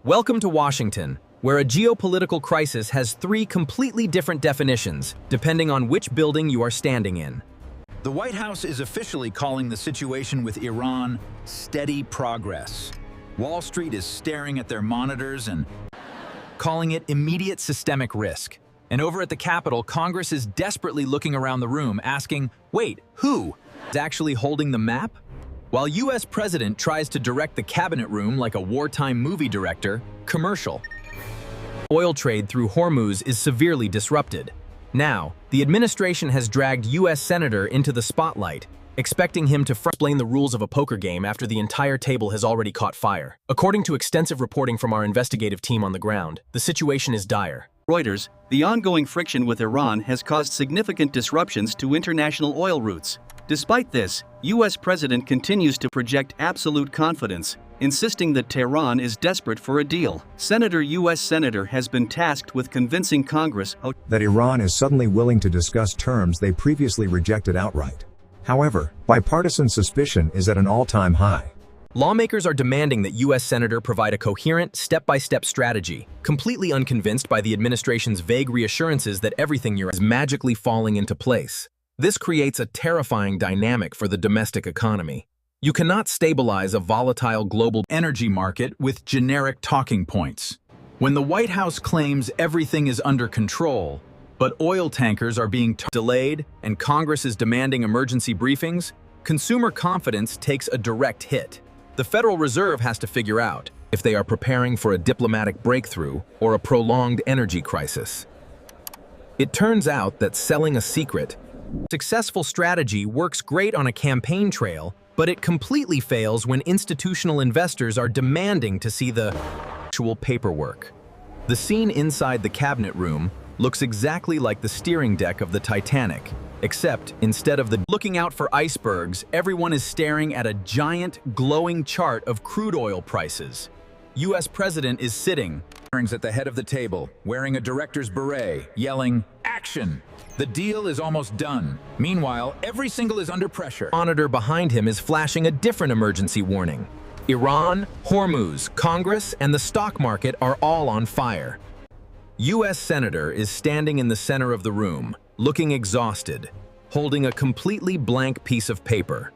Welcome to Washington, where a geopolitical crisis has three completely different definitions, depending on which building you are standing in. The White House is officially calling the situation with Iran steady progress. Wall Street is staring at their monitors and calling it immediate systemic risk. And over at the Capitol, Congress is desperately looking around the room, asking, wait, who is actually holding the map? While U.S. President tries to direct the cabinet room like a wartime movie director, commercial. Oil trade through Hormuz is severely disrupted. Now, the administration has dragged U.S. Senator into the spotlight, expecting him to explain the rules of a poker game after the entire table has already caught fire. According to extensive reporting from our investigative team on the ground, the situation is dire. Reuters, the ongoing friction with Iran has caused significant disruptions to international oil routes. Despite this, U.S. President continues to project absolute confidence, insisting that Tehran is desperate for a deal. U.S. Senator has been tasked with convincing Congress that Iran is suddenly willing to discuss terms they previously rejected outright. However, bipartisan suspicion is at an all-time high. Lawmakers are demanding that U.S. Senator provide a coherent, step-by-step strategy, completely unconvinced by the administration's vague reassurances that everything is magically falling into place. This creates a terrifying dynamic for the domestic economy. You cannot stabilize a volatile global energy market with generic talking points. When the White House claims everything is under control, but oil tankers are being delayed and Congress is demanding emergency briefings, consumer confidence takes a direct hit. The Federal Reserve has to figure out if they are preparing for a diplomatic breakthrough or a prolonged energy crisis. It turns out that selling a successful strategy works great on a campaign trail, but it completely fails when institutional investors are demanding to see the actual paperwork. The scene inside the cabinet room looks exactly like the steering deck of the Titanic, except instead of looking out for icebergs, everyone is staring at a giant, glowing chart of crude oil prices. U.S. President is sitting at the head of the table, wearing a director's beret, yelling, "Action! The deal is almost done." Meanwhile, every single is under pressure. Monitor behind him is flashing a different emergency warning. Iran, Hormuz, Congress, and the stock market are all on fire. U.S. Senator is standing in the center of the room, looking exhausted, holding a completely blank piece of paper,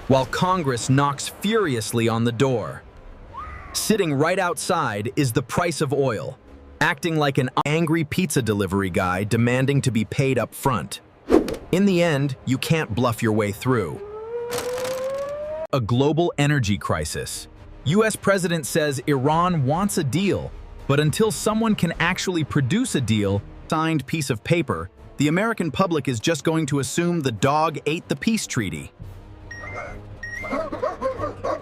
while Congress knocks furiously on the door. Sitting right outside is the price of oil, acting like an angry pizza delivery guy demanding to be paid up front. In the end, you can't bluff your way through. A global energy crisis. U.S. President says Iran wants a deal, but until someone can actually produce a deal, signed piece of paper, the American public is just going to assume the dog ate the peace treaty.